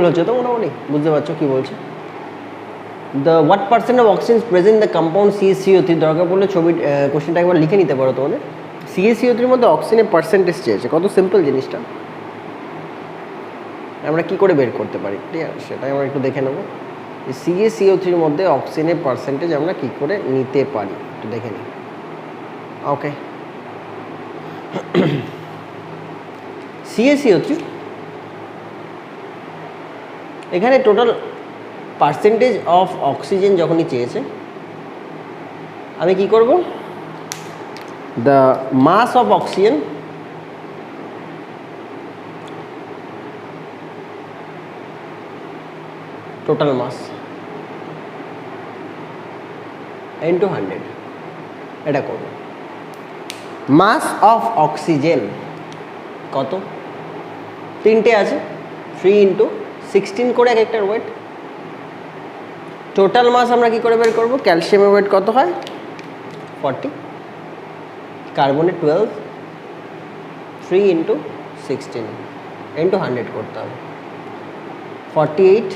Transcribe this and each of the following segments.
হচ্ছে তো মোটামুটি বুঝতে পারছো কী বলছে। The what percent of oxygen present the compound CaCO3, দরকার পড়লে ছবি কোশ্চেনটা একবার লিখে নিতে পারো তোমাদের। CaCO3 মধ্যে অক্সিজেনের পার্সেন্টেজ চেয়েছে, কত সিম্পল জিনিসটা, আমরা কি করে বের করতে পারি ক্লিয়ার, সেটাই আমরা একটু দেখে নেবো। CaCO3 মধ্যে অক্সিজেনের পার্সেন্টেজ আমরা কি করে নিতে পারি একটু দেখে নিই। ওকে, CaCO3 এখানে টোটাল পার্সেন্টেজ অফ অক্সিজেন যখনই চেয়েছে, আমি কি করব, the mass of oxygen total mass into 100 এটা করব। মাস অফ অক্সিজেন কত, তিনটে আছে, 3 ইন্টু 16 করে এক একটার ওয়েট। টোটাল মাস আমরা কি করে বের করব, ক্যালসিয়ামের ওয়েট কত হয় 40, কার্বনের 12, 3 ইন্টু 16 ইন্টু 100 করতে হবে, 48,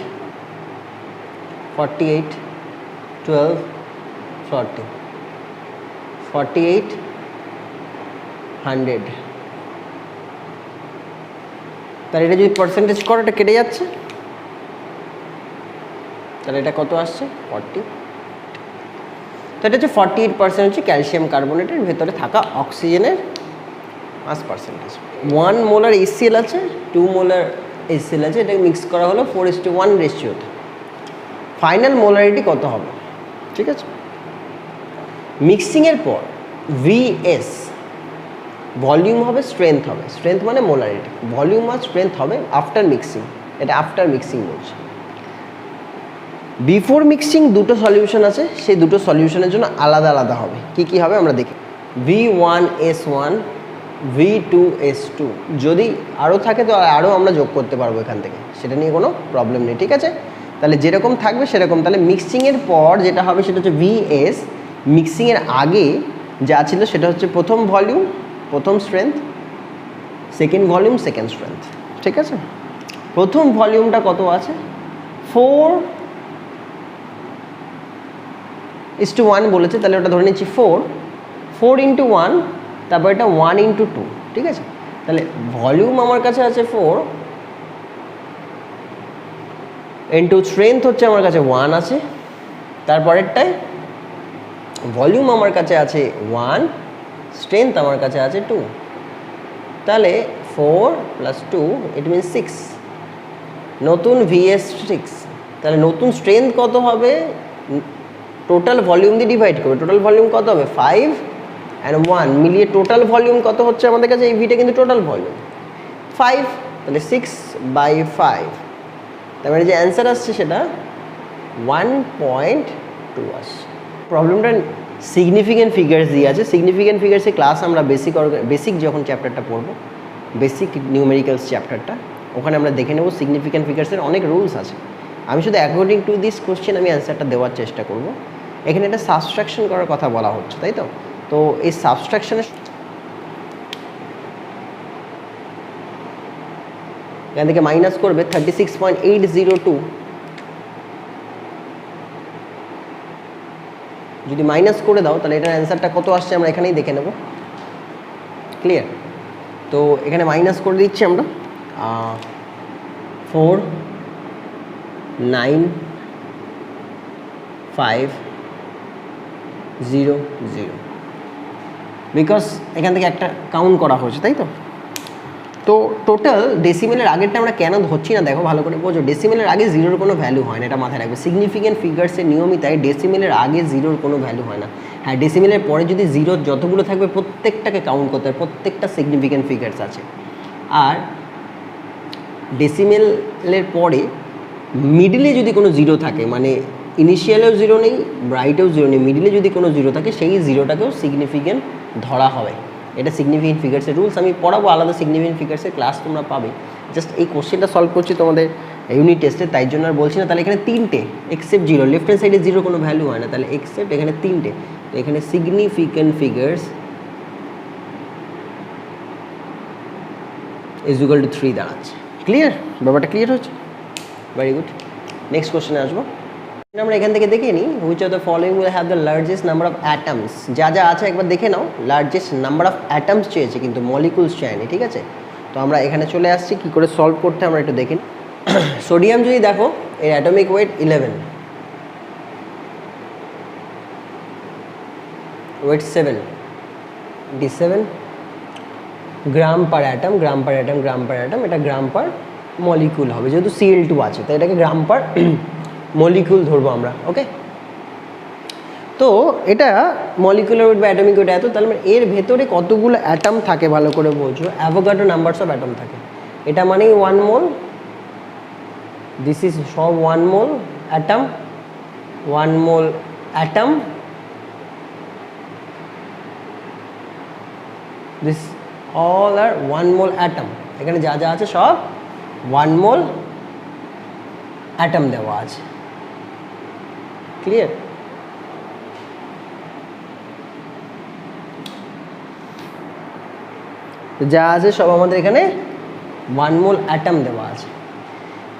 12, 40, 48, 100। তাহলে এটা যদি পার্সেন্টেজ করো এটা কেটে যাচ্ছে, তাহলে এটা কত আসছে 40। তো এটা হচ্ছে 48% হচ্ছে ক্যালসিয়াম কার্বনেটের ভেতরে থাকা অক্সিজেনের মাস পার্সেন্টেজ। 1 মোলার HCl আছে, 2 মোলার HCl আছে, এটাকে মিক্স করা হলো 4:1 রেশিওতে। ফাইনাল মোলারিটি কত হবে, ঠিক আছে। মিক্সিংয়ের পর VS ভলিউম হবে, স্ট্রেংথ হবে, স্ট্রেংথ মানে মোলারিটি, ভলিউম আর স্ট্রেংথ হবে আফটার মিক্সিং, এটা আফটার মিক্সিং বলছে। বিফোর মিক্সিং দুটো সলিউশন আছে, সেই দুটো সলিউশনের জন্য আলাদা আলাদা হবে, কি কি হবে আমরা দেখি। V1S1, V2S2, যদি আরও থাকে তো আরও আমরা যোগ করতে পারবো এখান থেকে, সেটা নিয়ে কোনো প্রবলেম নেই, ঠিক আছে। তাহলে যেরকম থাকবে সেরকম, তাহলে মিক্সিংয়ের পর যেটা হবে সেটা হচ্ছে VS, মিক্সিংয়ের আগে যা ছিল সেটা হচ্ছে প্রথম ভলিউম প্রথম strength, second volume second strength, ঠিক আছে। প্রথম ভলিউমটা কত আছে 4:1 বলেছে, তাহলে ওটা ধরে নিচ্ছি 4 ইন্টু 1, তারপর এটা 1 ইন্টু 2, ঠিক আছে। তাহলে ভলিউম আমার কাছে আছে 4 ইন্টু স্ট্রেংথ হচ্ছে আমার কাছে 1 আছে, তারপরেরটায় ভলিউম আমার কাছে আছে 1, স্ট্রেংথ আমার কাছে আছে 2, তাহলে 4 + 2 ইট মিনস 6, নতুন VS 6। তাহলে নতুন স্ট্রেংথ কত হবে, টোটাল ভলিউম দিয়ে ডিভাইড করবে, টোটাল ভলিউম কত হবে 5 আর 1 মিলিয়ে টোটাল ভলিউম কত হচ্ছে আমাদের কাছে, এই ভিটা কিন্তু টোটাল ভলিউম 5, তাহলে 6/5, তার মানে যে অ্যান্সার আসছে সেটা 1.2 আসছে। প্রবলেমটা সিগনিফিক্যান্ট ফিগার্স দিয়ে আছে, সিগনিফিক্যান্ট ফিগার্সের ক্লাস আমরা বেসিক যখন চ্যাপ্টারটা পড়বো, বেসিক নিউমেরিক্যালস চ্যাপ্টারটা, ওখানে আমরা দেখে নেব সিগনিফিক্যান্ট ফিগার্সের অনেক রুলস আছে। আমি শুধু অ্যাকর্ডিং টু দিস কোশ্চেন আমি অ্যান্সারটা দেওয়ার চেষ্টা করব। এখানে একটা সাবস্ট্রাকশন করার কথা বলা হচ্ছে, তাই তো। তো এই সাবস্ট্রাকশনের এখান থেকে মাইনাস করবে 36.802, যদি মাইনাস করে দাও তাহলে এটার অ্যান্সারটা কত আসছে আমরা এখানেই দেখে নেব, ক্লিয়ার। তো এখানে মাইনাস করে দিচ্ছি আমরা 49500, বিকজ এখান থেকে একটা কাউন্ট করা হয়েছে, তাই তো। তো টোটাল ডেসিমেলের আগেরটা আমরা কেন ধরছি না দেখো ভালো করে বোঝো, ডেসিমেলের আগে জিরোর কোনো ভ্যালু হয় না, এটা মাথায় রাখবে। সিগনিফিক্যান্ট ফিগার্সের নিয়মই তাই, ডেসিমেলের আগে জিরোর কোনো ভ্যালু হয় না। হ্যাঁ, ডেসিমেলের পরে যদি জিরো যতগুলো থাকবে প্রত্যেকটাকে কাউন্ট করতে হবে, প্রত্যেকটা সিগনিফিক্যান্ট ফিগার্স আছে। আর ডেসিমেলের পরে মিডলে যদি কোনো জিরো থাকে, মানে ইনিশিয়ালেও জিরো নেই, ব্রাইটেও জিরো নেই, মিডলে যদি কোনো জিরো থাকে সেই জিরোটাকেও সিগনিফিক্যান্ট ধরা হবে। এটা সিগনিফিক্যান্ট ফিগার্সের রুলস, আমি পড়াবো আলাদা সিগনিফিক্যান্ট ফিগার্সের ক্লাস তোমরা পাবে। জাস্ট এই কোশ্চেনটা সলভ করছি তোমাদের ইউনিট টেস্টে, তাই জন্য আর বলছি না। তাহলে এখানে তিনটে এক্সেপ্ট জিরো, লেফট হ্যান্ড সাইডে জিরো কোনো ভ্যালু হয় না, তাহলে এক্সেপ্ট এখানে তিনটে, তো এখানে significant figures is equal to 3 দাঁড়াচ্ছে। ক্লিয়ার, ব্যাপারটা ক্লিয়ার হচ্ছে। Very good. নেক্সট কোশ্চেনে আসবো। আমরা এখান থেকে দেখে নিই which of the following will have the largest number of atoms. যা যা আছে একবার দেখে নাও। লার্জেস্ট নাম্বার অফ অ্যাটমস চেয়েছে কিন্তু মলিকুলস চায়নি, ঠিক আছে? তো আমরা এখানে চলে আসছি কী করে সলভ করতে আমরা একটু দেখি। সোডিয়াম যদি দেখো এর অ্যাটমিক ওয়েট 11, ওয়েট 7, 7 গ্রাম পার অ্যাটম, গ্রাম পার অ্যাটম, গ্রাম পার অ্যাটম, এটা গ্রাম পার মলিকুল হবে যেহেতু Cl2 আছে, তো এটাকে গ্রাম পার মলিকুল ধরবো আমরা। ওকে, তো এটা মলিকুলার ওয়েট বা অ্যাটমিক ওয়েট এত, তাহলে এর ভেতরে কতগুলো অ্যাটম থাকে ভালো করে বোঝো। অ্যাভোগাড্রো নাম্বারস অফ অ্যাটম থাকে, এটা মানেই 1 মোল, দিস ইজ সব 1 mole atom, 1 mole atom, this all are 1 mole atom. এখানে যা যা আছে সব 1 মোল অ্যাটম দেওয়া আছে। ক্লিয়ার? যা আছে সব আমাদের এখানে 1 মোল অ্যাটম দেওয়া আছে।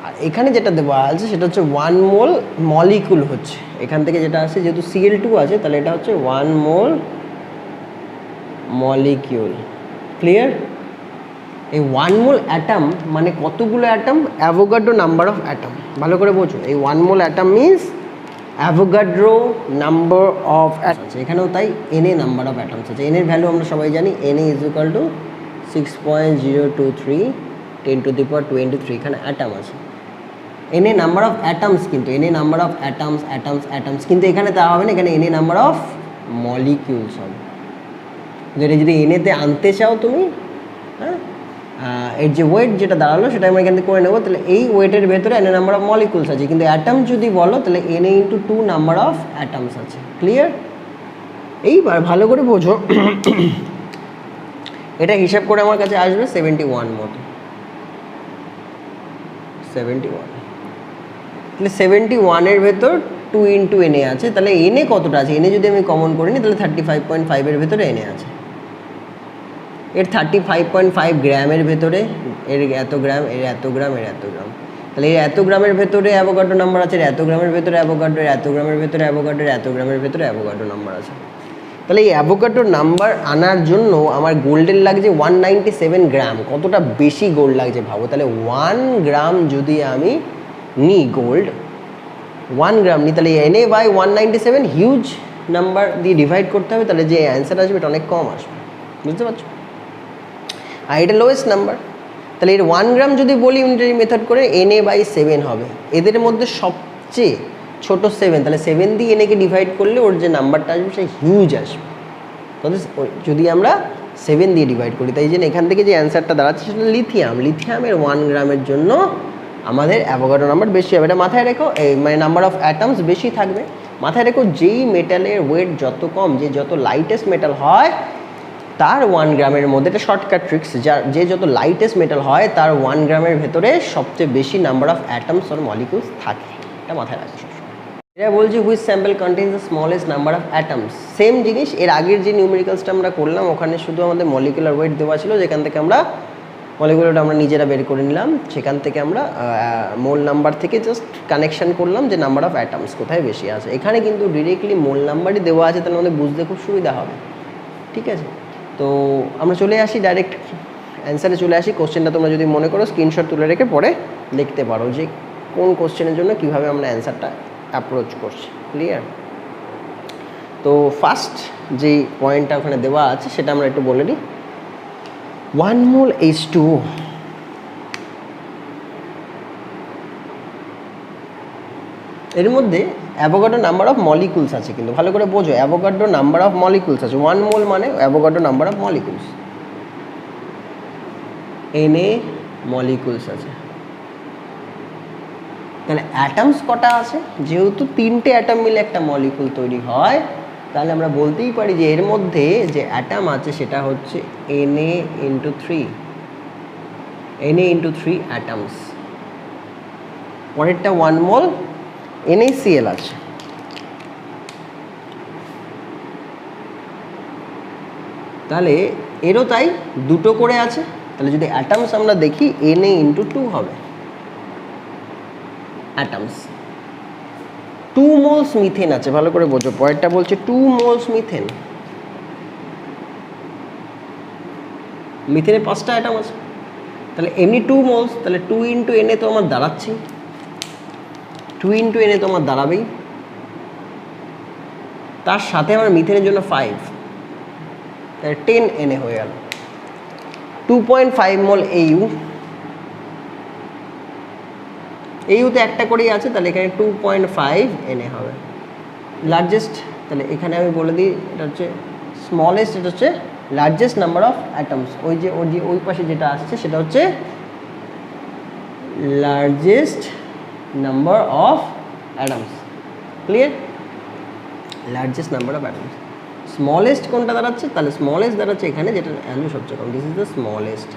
আর এখানে যেটা দেওয়া আছে সেটা হচ্ছে 1 মোল মলিকুল হচ্ছে। এখান থেকে যেটা আছে যেহেতু Cl2 আছে তাহলে এটা হচ্ছে 1 মোল মলিকিউল। ক্লিয়ার? এই 1 মোল অ্যাটম মানে কতগুলো atom? Avogadro number of atom. ভালো করে বোঝো, এই 1 mole atom means Avogadro number of atoms. এখানেও তাই Na নাম্বার অফ অ্যাটমস আছে। এন এর ভ্যালু আমরা সবাই জানি, Na ইজ ইকুয়াল টু 6.023 10⁻23। এখানে অ্যাটম আছে। Na নাম্বার অফ অ্যাটমস, কিন্তু Na number of atoms atoms atoms, কিন্তু এখানে তা হবে না, এখানে Na নাম্বার অফ মলিকিউলস হবে। যেটা যদি Na-তে আনতে চাও তুমি, হ্যাঁ, এর যে ওয়েট যেটা দাঁড়ালো সেটা আমরা এখান থেকে করে নেবো। তাহলে এই ওয়েটের ভেতরে Na নাম্বার অফ মলিকুলস আছে, কিন্তু অ্যাটম যদি বলো তাহলে Na into 2 number of atoms আছে। ক্লিয়ার? এইবার ভালো করে বোঝো, এটা হিসাব করে আমার কাছে আসবে 71 মতো। 71, তাহলে 71-এর ভেতর 2 ইন্টু Na আছে, তাহলে Na কতটা আছে? Na যদি আমি কমন করে নিই তাহলে 35.5-এর ভেতরে Na আছে। এর 35.5 গ্রামের ভেতরে, এর এত গ্রাম, এর এত গ্রাম, এর এত গ্রাম, তাহলে এর এত গ্রামের ভেতরে অ্যাভোগাড্রো নাম্বার আছে, এর এত গ্রামের ভেতরে অ্যাভোগাড্রো, এর এত গ্রামের ভেতরে অ্যাভোগাড্রো, এর এত গ্রামের ভেতরে অ্যাভোগাড্রো নাম্বার আছে। তাহলে এই অ্যাভোগাড্রো নাম্বার আনার জন্য আমার গোল্ডের লাগছে 197 গ্রাম। কতটা বেশি গোল্ড লাগছে ভাবো। তাহলে 1 গ্রাম যদি আমি নিই গোল্ড, 1 গ্রাম নিই, তাহলে Na বাই 197 হিউজ নাম্বার দিয়ে ডিভাইড করতে হবে, তাহলে যে অ্যান্সার আসবে এটা অনেক কম আসবে। বুঝতে পারছো? আর এটা লোয়েস্ট নাম্বার, তাহলে এর 1 গ্রাম যদি বলি ইউনিটারি মেথড করে Na বাই 7 হবে। এদের মধ্যে সবচেয়ে ছোট 7, তাহলে 7 দিয়ে Na-কে ডিভাইড করলে ওর যে নাম্বারটা আসবে সে হিউজ আসবে। যদি আমরা 7 দিয়ে ডিভাইড করি, তাই জন্য এখান থেকে যে অ্যান্সারটা দাঁড়াচ্ছে সেটা লিথিয়াম। লিথিয়ামের 1 গ্রামের জন্য আমাদের অ্যাভোগাড্রো নাম্বার বেশি হবে। এটা মাথায় রেখো, মানে নাম্বার অফ অ্যাটমস বেশি থাকবে। মাথায় রেখো, যেই মেটালের ওয়েট যত কম, যে যত লাইটেস্ট মেটাল হয় তার 1 গ্রামের মধ্যে, এটা শর্টকাট ট্রিক্স, যে যত লাইটেস্ট মেটাল হয় তার 1 গ্রামের ভেতরে সবচেয়ে বেশি number of atoms or molecules থাকে। এটা মাথায় রাখো সবসময়। এটা বলছি which sample contains the smallest number of atoms. Same জিনিস, এর আগের যে নিউমেরিক্যালসটা আমরা করলাম ওখানে শুধু আমাদের মলিকুলার ওয়েট দেওয়া ছিল, যেখান থেকে আমরা মলিকুলারটা আমরা নিজেরা বের করে নিলাম। সেখান থেকে আমরা মোল নাম্বার থেকে জাস্ট কানেকশন করলাম যে নাম্বার অফ অ্যাটমস কোথায় বেশি আছে। এখানে কিন্তু ডিরেক্টলি মোল নাম্বারই দেওয়া আছে, তাহলে আমাদের বুঝতে খুব সুবিধা হবে। ঠিক আছে, তো আমরা চলে আসি ডাইরেক্ট অ্যান্সারে চলে আসি। কোশ্চেনটা তোমরা যদি মনে করো স্ক্রিনশট তুলে রেখে পরে দেখতে পারো যে কোন কোশ্চেনের জন্য কীভাবে আমরা অ্যান্সারটা অ্যাপ্রোচ করছি। ক্লিয়ার? তো ফার্স্ট যেই পয়েন্টটা ওখানে দেওয়া আছে সেটা আমরা একটু বলে নিই। 1 মোল H2O, এর মধ্যে অ্যাভোগাড্রো নাম্বার অফ মলিকুলস আছে, কিন্তু ভালো করে বোঝো, অ্যাভোগাড্রো নাম্বার অফ মলিকুলস আছে। 1 মোল মানে Avogadro number of molecules. Na molecules আছে, তাহলে অ্যাটমস কটা আছে? যেহেতু 3টে অ্যাটম মিলে একটা মলিকুল তৈরি হয়, তাহলে আমরা বলতেই পারি যে এর মধ্যে যে অ্যাটম আছে সেটা হচ্ছে Na into 3, Na into 3 atoms. পরেরটা 1 মোল NaCl আছে। তাহলে এরও তাই 2টো করে আছে, তাহলে যদি অ্যাটমস আমরা দেখি Na ইন্টু 2 হবে। অ্যাটমস। 2 মোলস মিথেন আছে, ভালো করে বোঝো, পরেরটা বলছে 2 মোলস মিথেন। মিথেনে 5টা অ্যাটম আছে, তাহলে এমনি 2 মোলস, তাহলে 2 ইন্টু এনে তো আমার দাঁড়াচ্ছি, 2 ইন্টু এনে তো আমার দাঁড়াবেই, তার সাথে আমার মিথেনের জন্য 5, তাহলে 10 এনে হয়ে গেল। 2.5 মোল এইউ, এইউতে একটা করেই আছে, তাহলে এখানে 2.5 এনে হবে। লার্জেস্ট, তাহলে এখানে আমি বলে দিই এটা হচ্ছে স্মলেস্ট, এটা হচ্ছে লার্জেস্ট নাম্বার অফ অ্যাটমস। ওই পাশে যেটা আসছে সেটা হচ্ছে largest number of atoms. Clear? Largest number of atoms. Smallest কোনটা দাঁড়াচ্ছে? তাহলে স্মলেস্ট দাঁড়াচ্ছে এখানে, যেটা ভ্যালু সবচেয়ে কম। This is the smallest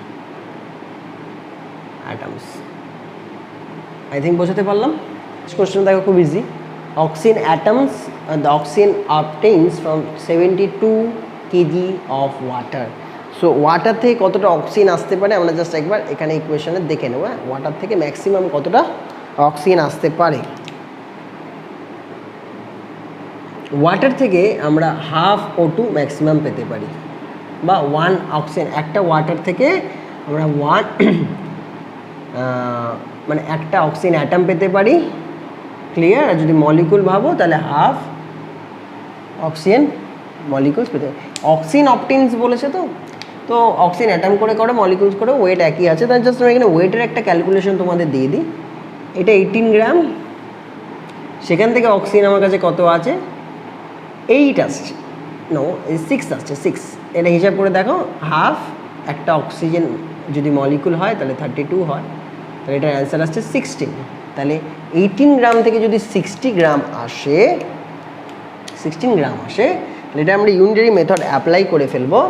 atoms. I think বোঝাতে পারলাম। কোশ্চেন দেখো, খুব easy. Oxygen atoms, the oxygen obtains from 72 kg of water. So water থেকে কতটা অক্সিজেন আসতে পারে আমরা জাস্ট একবার এখানে ইকুয়েশনে দেখে নেব। ওয়াটার থেকে ম্যাক্সিমাম কতটা অক্সিজেন আসতে পারে। ওয়াটার থেকে আমরা হাফ O2 ম্যাক্সিমাম পেতে পারি, বা 1 অক্সিজেন, একটা ওয়াটার থেকে আমরা মানে একটা অক্সিজেন অ্যাটম পেতে পারি। ক্লিয়ার? আর যদি মলিকুল ভাবো তাহলে হাফ অক্সিজেন মলিকুলস পেতে পারি। অক্সিজেন অবটেইনস বলেছে, তো অক্সিজেন অ্যাটম করে মলিকুলস করে, ওয়েট একই আছে। তাই জাস্ট আমি এখানে ওয়েটের একটা ক্যালকুলেশন তোমাদের দিয়ে দিই। এটা 18 গ্রাম, সেখান থেকে অক্সিজেন আমার কাছে কত আছে? 8 আসছে, 6 আসছে, 6। এটা হিসাব করে দেখো, হাফ একটা অক্সিজেন যদি মলিকুল হয় তাহলে 32 হয়, তাহলে এটার অ্যান্সার আসছে 16। তাহলে 18 গ্রাম থেকে যদি 16 গ্রাম আসে, তাহলে এটা আমরা ইউনিটারি মেথড অ্যাপ্লাই করে ফেলবো।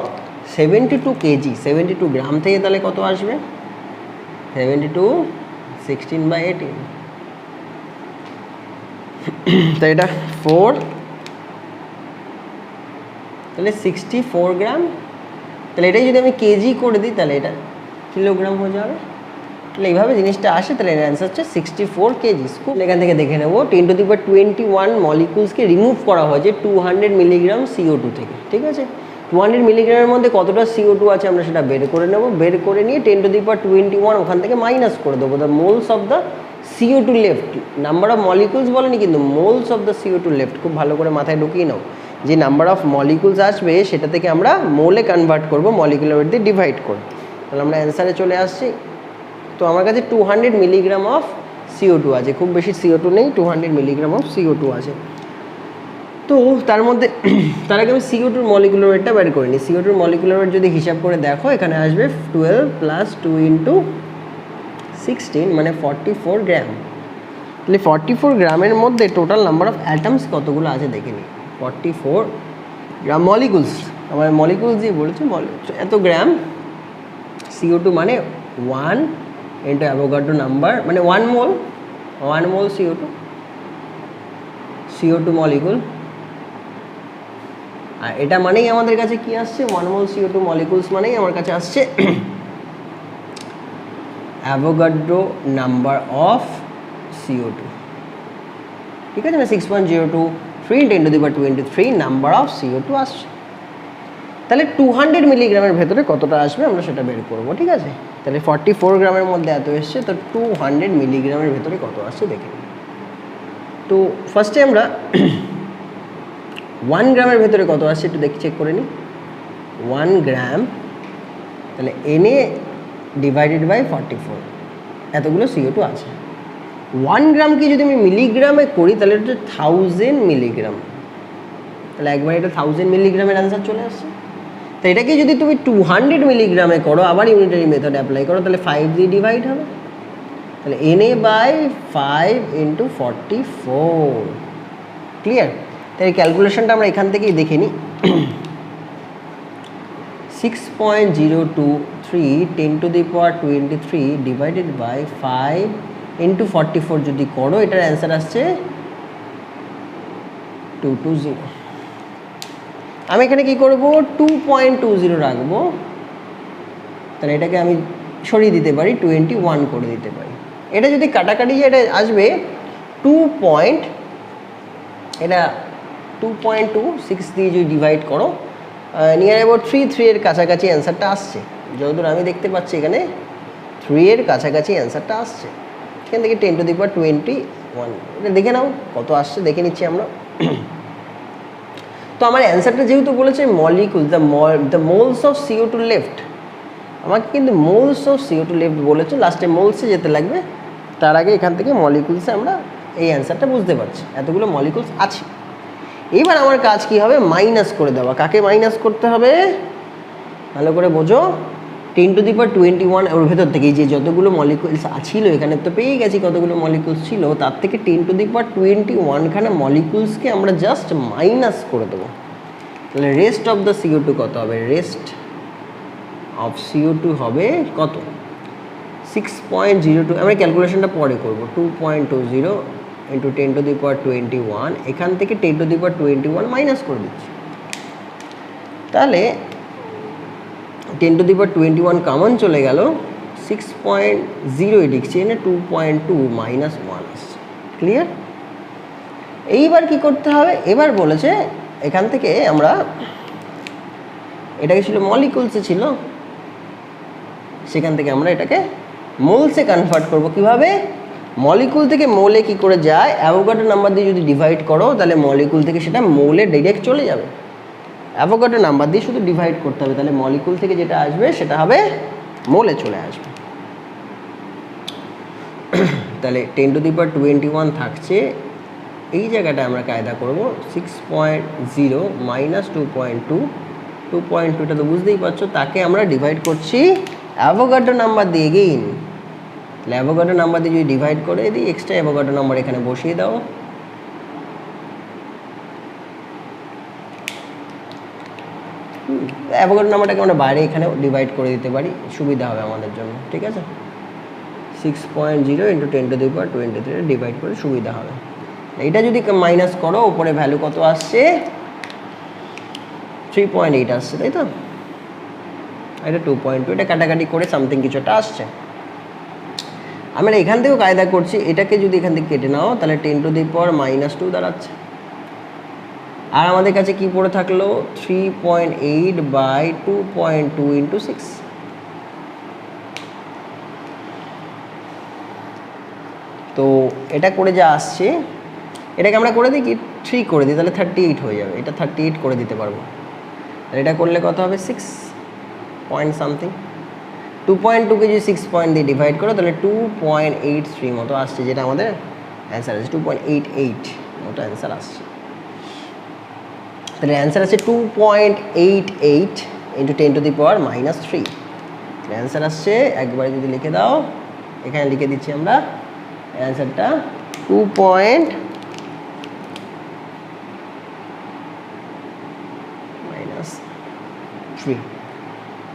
72 কেজি, 72 গ্রাম থেকে তাহলে কত আসবে? 72 16/18, তো এটা 4, তাহলে 64 গ্রাম। তাহলে এটাই যদি আমি কেজি করে দিই তাহলে এটা কিলোগ্রাম হয়ে যাবে। তাহলে এইভাবে জিনিসটা আসে, তাহলে এর অ্যান্সার হচ্ছে 64 কেজি। এখান থেকে দেখে নেবো 10⁻21 মলিকুলসকে রিমুভ করা হয়েছে 200 মিলিগ্রাম CO2 থেকে। ঠিক আছে, 200 মিলিগ্রামের মধ্যে কতটা CO2 আছে আমরা সেটা বের করে নেব। বের করে নিয়ে 10⁻21 ওখান থেকে মাইনাস করে দেবো। The moles of the CO2 left, number of molecules বলেনি কিন্তু, moles of the CO2 left. খুব ভালো করে মাথায় ঢুকিয়ে নাও, যে নাম্বার অফ মলিকুলস আসবে সেটা থেকে আমরা মোলে কনভার্ট করবো, মলিকুলার ওয়েট দিয়ে ডিভাইড করব। তাহলে আমরা অ্যান্সারে চলে আসছি। তো আমার কাছে 200 মিলিগ্রাম অফ CO2 আছে, খুব বেশি CO2 নেই, 200 মিলিগ্রাম অফ CO2 আছে। তো তার মধ্যে তার আগে আমি CO2 মলিকুলার ওয়েটটা বের করে নিই। CO2 মলিকুলার ওয়েট যদি হিসাব করে দেখো, এখানে আসবে 12 + 2 × 16 মানে 44 গ্রাম। তাহলে 44 গ্রামের মধ্যে টোটাল নাম্বার অফ অ্যাটমস কতগুলো আছে দেখে নিই। 44 গ্রাম মলিকুলস, আমার মলিকুলস দিয়ে বলেছে এত গ্রাম। CO2 মানে 1 × অ্যাভোগাড্রো নাম্বার, মানে 1 মোল CO2 মলিকুল। আর এটা মানেই আমাদের কাছে কি আসছে, 1 মোল CO2 মলিকুলস মানেই আমার কাছে আসছে অ্যাভোগাড্রো নাম্বার অফ CO2। ঠিক আছে না, 6.023 × 10⁻23 নাম্বার অফ CO2 আসছে। তাহলে 200 মিলিগ্রামের ভেতরে কতটা আসবে আমরা সেটা বের করবো। ঠিক আছে, তাহলে 44 গ্রামের মধ্যে এত এসছে, তো 200 মিলিগ্রামের ভেতরে কত আসছে দেখে নিই। তো ফার্স্টে আমরা 1 গ্রামের ভেতরে কত আসছে একটু চেক করে নিই। 1 গ্রাম, তাহলে NA ডিভাইডেড বাই 44, এতগুলো CO2 আছে। 1 গ্রামকে যদি আমি মিলিগ্রামে করি তাহলে এটা 1000 মিলিগ্রাম। তাহলে একবার এটা 1000 মিলিগ্রামের অ্যান্সার চলে আসছে। তো এটাকে যদি তুমি 200 মিলিগ্রামে করো, আবার ইউনিটারি মেথড অ্যাপ্লাই করো, তাহলে 5 দিয়ে ডিভাইড হবে। তাহলে NA/5 × 44। ক্লিয়ার? তাই এই ক্যালকুলেশনটা আমরা এখান থেকেই দেখে নিই। 6.023 10⁻23 ডিভাইডেড বাই 5 × 44 যদি করো, এটার অ্যান্সার আসছে 220। আমি এখানে কি করব, 2.20 রাখবো। তাহলে এটাকে আমি সরিয়ে দিতে পারি, 21 করে দিতে পারি। এটা যদি কাটাকাটি, এটা আসবে এটা 2.26 দিয়ে যদি ডিভাইড করো নিয়ার অ্যাবাউট 3 এর কাছাকাছি অ্যান্সারটা আসছে। যতদূর আমি দেখতে পাচ্ছি এখানে 3 এর কাছাকাছি অ্যান্সারটা আসছে। এখান থেকে 10⁻21 এটা দেখে নাও কত আসছে, দেখে নিচ্ছি আমরা। তো আমার অ্যান্সারটা যেহেতু বলেছে molecule the moles of CO2 left, আমাকে কিন্তু মোলস অফ CO2 লেফট বলেছে, লাস্টে মোলসে যেতে লাগবে। তার আগে এখান থেকে মলিকুলসে আমরা এই অ্যান্সারটা বুঝতে পারছি, এতগুলো মলিকুলস আছে। এবার আমার কাজ কি হবে, মাইনাস করে দেওয়া। কাকে মাইনাস করতে হবে ভালো করে বোঝো, 10⁻21 ওর ভেতর থেকে যে যতগুলো মলিকুলস ছিল, এখানে তো পেয়ে গেছি কতগুলো মলিকুলস ছিল, তার থেকে 10⁻21 খানা মলিকুলসকে আমরা জাস্ট মাইনাস করে দেবো। তাহলে রেস্ট অফ দ্য CO2 কত হবে, রেস্ট অফ CO2 হবে কত, 6.02। আমরা ক্যালকুলেশনটা পরে করবো। 2.20 ইন্টু 10⁻21, এখান থেকে 10⁻21 মাইনাস করে দিচ্ছি। তাহলে 10⁻21 কমন চলে গেল, 6.0 লিখছি, এনে 2.2 মাইনাস 1 আসছে। ক্লিয়ার? এইবার কি করতে হবে, এবার বলেছে এখান থেকে আমরা, এটাকে ছিল মলিকুলসে ছিল, সেখান থেকে আমরা এটাকে মোলসে কনভার্ট করব। কিভাবে, মলিকুল থেকে মোলে কি করে যায়, অ্যাভোগাড্রো নাম্বার দিয়ে যদি ডিভাইড করো তাহলে মলিকুল থেকে সেটা মোলে ডাইরেক্ট চলে যাবে। অ্যাভোগাড্রো নাম্বার দিয়ে শুধু ডিভাইড করতে হবে, তাহলে মলিকুল থেকে যেটা আসবে সেটা হবে মোলে চলে আসবে। তাহলে 10⁻21 থাকছে, এই জায়গাটা আমরা কায়দা করব 6.0 মাইনাস 2.2টা তো বুঝতেই পারছো, তাকে আমরা ডিভাইড করছি অ্যাভোগাড্রো নাম্বার দিয়ে গেইন। তাহলে অ্যাভোগাড্রো নাম্বার দিয়ে যদি ডিভাইড করে দিই, এক্সট্রা অ্যাভোগাড্রো নাম্বার এখানে বসিয়ে দাও। অ্যাভোগাড্রো নাম্বারটাকে আমরা বাইরে এখানে ডিভাইড করে দিতে পারি, সুবিধা হবে আমাদের জন্য। ঠিক আছে, 6.0 ইন্টু 10⁻23 ডিভাইড করে সুবিধা হবে। এটা যদি মাইনাস করো, উপরে ভ্যালু কত আসছে, 3.8 আসছে, তাই তো? এটা 2.2, এটা কাটাকাটি করে সামথিং কিছুটা আসছে। আমরা এখান থেকেও কায়দা করছি, এটাকে যদি এখান থেকে কেটে নাও তাহলে 10⁻2 দাঁড়াচ্ছে। আর আমাদের কাছে কি পড়ে থাকলো, 3.8/2.2 ইন্টু 6। তো এটা করে যা আসছে, এটাকে আমরা করে দিই কি 3 করে দিই, তাহলে 38 হয়ে যাবে। এটা 38 করে দিতে পারবো। তাহলে এটা করলে কত হবে, 6 পয়েন্ট সামথিং। 2.2কে যদি 6 পয়েন্ট দিয়ে ডিভাইড করো তাহলে 2.83 মতো আসছে, যেটা আমাদের অ্যান্সার আছে। 2.88 মতো অ্যান্সার আসছে। তাহলে অ্যান্সার আছে 2.88 ইন্টু 10⁻³ অ্যান্সার আসছে। একবারে যদি লিখে দাও, এখানে লিখে দিচ্ছি আমরা অ্যান্সারটা 2.3।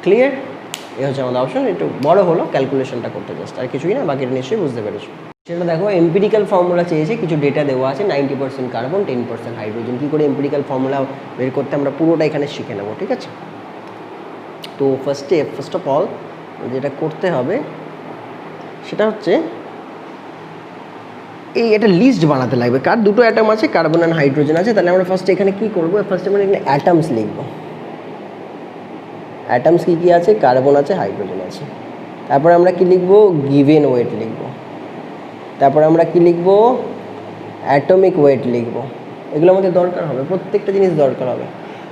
ক্লিয়ার? এই হচ্ছে আমাদের অপশন। একটু বড় হলো, ক্যালকুলেশনটা করতে জাস্ট, আর কিছুই না, বাকিটা নিশ্চয়ই বুঝতে পেরেছো। সেটা দেখো, এম্পিরিক্যাল ফর্মুলা চেয়েছে, কিছু ডেটা দেওয়া আছে, 90% কার্বন 10% হাইড্রোজেন। কী করে এম্পিরিক্যাল ফর্মুলা বের করতে আমরা পুরোটা এখানে শিখে নেবো। ঠিক আছে, তো ফার্স্ট অফ অল যেটা করতে হবে সেটা হচ্ছে এটা লিস্ট বানাতে লাগবে, কার দুটো অ্যাটম আছে, কার্বন অ্যান্ড হাইড্রোজেন আছে। তাহলে আমরা ফার্স্টে এখানে কী করবো, ফার্স্টে আমরা এখানে অ্যাটমস লিখবো। অ্যাটমস কী কী আছে, কার্বন আছে, হাইড্রোজেন আছে। তারপরে আমরা কি লিখবো, গিভেন ওয়েট লিখবো। তারপরে আমরা কি লিখবো, অ্যাটমিক ওয়েট লিখবো। এগুলো আমাদের দরকার হবে, প্রত্যেকটা জিনিস দরকার হবে।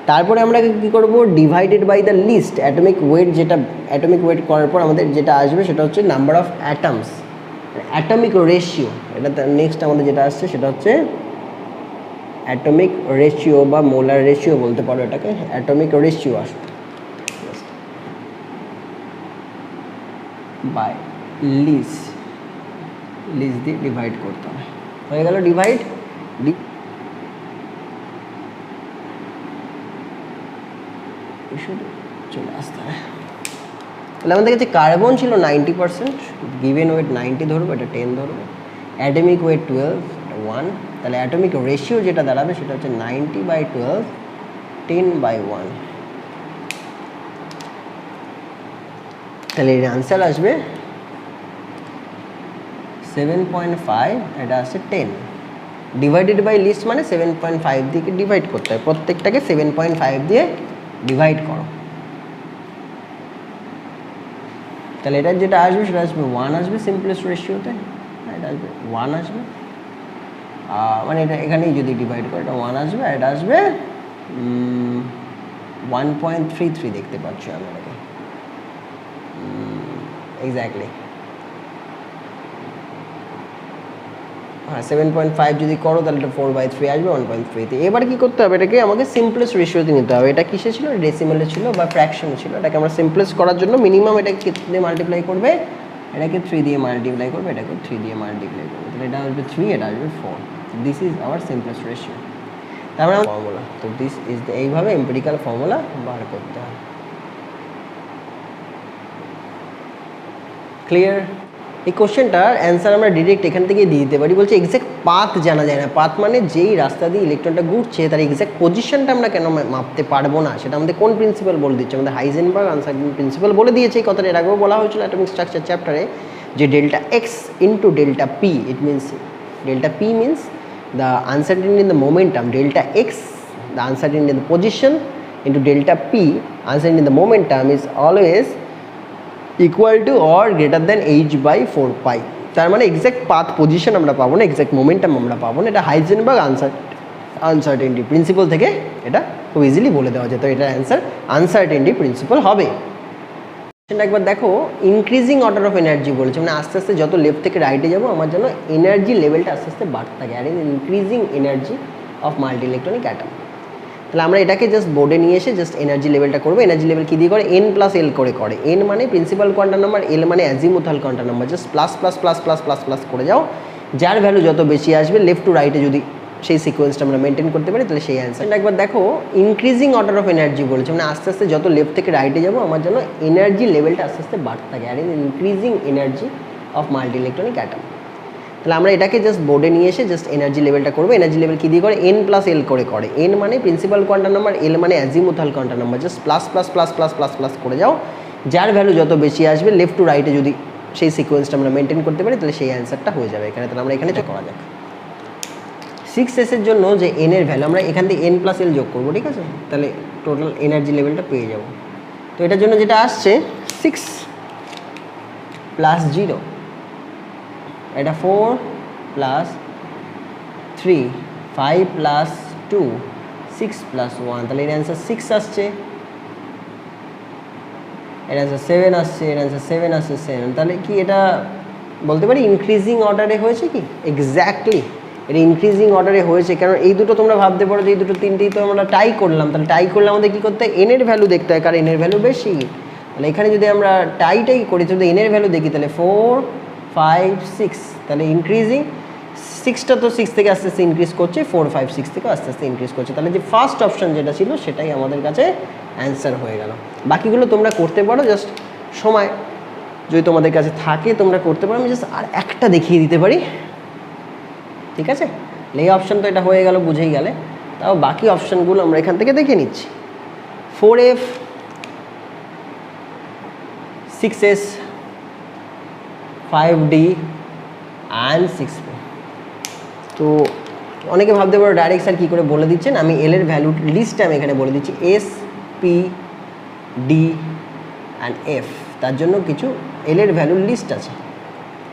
তারপরে আমরা কী করবো, divided by the least atomic weight. যেটা অ্যাটমিক ওয়েট করার পর আমাদের যেটা আসবে সেটা হচ্ছে number of atoms, atomic ratio. এটা নেক্সট আমাদের যেটা আসছে সেটা হচ্ছে অ্যাটমিক রেশিও বা মোলার রেশিও বলতে পারো এটাকে। অ্যাটমিক রেশিও আসবে বাই লিস্ট দিয়ে ডিভাইড করতে হবে। হয়ে গেল ডিভাইড। চলে আসতে হবে। তাহলে আমাদের কাছে কার্বন ছিল 90%, গিভেন ওয়েট 90 ধরবো, এটা 10 ধরবো। অ্যাটমিক ওয়েট 12, এটা 1। তাহলে অ্যাটমিক রেশিও যেটা দাঁড়াবে সেটা হচ্ছে 90/12, 10/1। তাহলে এর আনসার আসবে 7.5, এটা আসছে 10। ডিভাইডেড বাই লিস্ট মানে 7.5 দিয়ে ডিভাইড করতে হয়, প্রত্যেকটাকে 7.5 দিয়ে ডিভাইড করো। তাহলে এটা যেটা আসবে সেটা আসবে 1 আসবে সিম্পলেস্ট রেশিওতে, এটা আসবে 1 আসবে, মানে এটা এখানেই যদি ডিভাইড করো এটা 1 আসবে, আর এটা আসবে 1.33 দেখতে পাচ্ছি আমি এটাকে এক্স্যাক্টলি। হ্যাঁ 7.5 যদি করো তাহলে এটা 4/3 আসবে 1.3তে। এবার কি করতে হবে, এটাকে আমাকে সিম্পলেস্ট রেশিওতে নিতে হবে। এটা কিসে ছিল, ডেসিমেলে ছিল বা ফ্র্যাকশনে ছিল। এটাকে আমরা সিম্পলেস্ট করার জন্য মিনিমাম এটাকে দিয়ে মাল্টিপ্লাই করবে, এটাকে 3 দিয়ে মাল্টিপ্লাই করবে, এটাকে 3 দিয়ে মাল্টিপ্লাই করবে, তাহলে এটা আসবে 3, এটা আসবে 4। This is our simplest ratio. তারপরে ফর্মুলা, তো দিস ইজ এইভাবে এম্পিরিক্যাল ফর্মুলা বার করতে হয়। ক্লিয়ার? এই কোশ্চেনটার অ্যান্সার আমরা ডিরেক্ট এখান থেকে দিয়ে দিতে পারি। বলছে এক্স্যাক্ট পাথ জানা যায় না। পাথ মানে যেই রাস্তা দিয়ে ইলেকট্রনটা ঘুরছে তার এক্স্যাক্ট পজিশনটা আমরা কেন মাপতে পারবো না, সেটা আমাদের কোন প্রিন্সিপাল বলে দিচ্ছে, আমাদের হাইজেনবার্গ আনসার্টেন প্রিন্সিপাল বলে দিয়েছে। এই কথাটা এর আগেও বলা হয়েছিল অ্যাটমিক স্ট্রাকচার চ্যাপ্টারে, যে delta x into delta P, it means delta P means the uncertainty in the momentum, delta x the uncertainty in the position into delta p uncertainty in the momentum is always equal to or greater than h by 4 pi। তার মানে exact path position আমরা পাবো না, exact momentum আমরা পাবো না। এটা Heisenberg uncertainty principal থেকে এটা খুব ইজিলি বলে দেওয়া যেত। এটার অ্যান্সার আনসার্টেনটি প্রিন্সিপাল হবে। একবার দেখো, ইনক্রিজিং অর্ডার অফ এনার্জি বলেছে, মানে আস্তে আস্তে যত লেফট থেকে রাইটে যাবো আমার জন্য এনার্জি লেভেলটা আস্তে আস্তে বাড়তে থাকে, আর increasing energy of multi electronic atom. তাহলে আমরা এটাকে জাস্ট বোর্ডে নিয়ে এসে জাস্ট এনার্জি লেভেলটা করবো। এনার্জি লেভেল কী দিয়ে করে, n প্লাস এল করে করে। n মানে প্রিন্সিপাল কোয়ান্টাম নাম্বার, এল মানে azimuthal quantum number. Just plus plus plus plus plus plus করে যাও, যার ভ্যালু যত বেশি আসবে লেফট টু রাইটে যদি সেই সিকোয়েন্সটা আমরা মেনটেন করতে পারি তাহলে সেই অ্যান্সার। একবার দেখো, ইনক্রিজিং অর্ডার অফ এনার্জি বলেছে, মানে আস্তে আস্তে যত লেফট থেকে রাইটে যাবো আমার জন্য এনার্জি লেভেলটা আস্তে আস্তে বাড়তে থাকে, আর increasing energy of multi electronic atom. তাহলে আমরা এটাকে জাস্ট বোর্ডে নিয়ে এসে জাস্ট এনার্জি লেভেলটা করবো। এনার্জি লেভেল কী দিয়ে করে, n প্লাস এল করে করে। n মানে প্রিন্সিপাল কোয়ান্টাম নাম্বার, এল মানে azimuthal quantum number. Just plus plus plus plus plus plus করে যাও, যার ভ্যালু যত বেশি আসবে লেফট টু রাইটে যদি সেই সিকোয়েন্সটা আমরা মেনটেন করতে পারি তাহলে সেই অ্যান্সারটা হয়ে যাবে এখানে। তাহলে আমরা এখানে চেক করা যাক 6s এর জন্য যে n এর ভ্যালু, আমরা এখান থেকে n প্লাস এল যোগ করবো, ঠিক আছে? তাহলে টোটাল এনার্জি লেভেলটা পেয়ে যাব। তো এটার জন্য যেটা আসছে 6 প্লাস 0, এটা 4 প্লাস 3, 5 প্লাস 2, 6 প্লাস 1, তাহলে এর অ্যান্সার 6 আসছে। এর অ্যান্সার 7 আসছে, এর অ্যান্সার 7 আসছে 7। তাহলে কি এটা বলতে পারি ইনক্রিজিং অর্ডারে হয়েছে কি? এক্স্যাক্টলি এটা ইনক্রিজিং অর্ডারে হয়েছে, কারণ এই দুটো তোমরা ভাবতে পারো যে এই দুটো তিনটেই তো আমরা টাই করলাম। তাহলে টাই করলে আমাদের কী করতে হয়, এনের ভ্যালু দেখতে হয়, কারণ এনের ভ্যালু বেশি। তাহলে এখানে যদি আমরা টাই করি তাহলে এনের ভ্যালু দেখি, তাহলে 4, 5, 6, তাহলে ইনক্রিজিং 6টা তো 6 থেকে আস্তে আস্তে ইনক্রিজ করছে, 4, 5, 6 থেকে আস্তে আস্তে ইনক্রিজ করছে। তাহলে যে ফার্স্ট অপশন যেটা ছিল সেটাই আমাদের কাছে অ্যান্সার হয়ে গেল। বাকিগুলো তোমরা করতে পারো, জাস্ট সময় যদি তোমাদের কাছে থাকে তোমরা করতে পারো। আমি জাস্ট আর একটা দেখিয়ে দিতে পারি, ঠিক আছে? এই অপশান তো এটা হয়ে গেল, বুঝেই গেলে। তাও বাকি অপশানগুলো আমরা এখান থেকে দেখে নিচ্ছি। 4f, 6s, 5d and 6p। তো অনেকে ভাবতে পারো ডাইরেক্ট স্যার কী করে বলে দিচ্ছেন, আমি এল এর ভ্যালু লিস্টটা আমি এখানে বলে দিচ্ছি, s, p, d and f। তার জন্য কিছু এল এর ভ্যালুর লিস্ট আছে,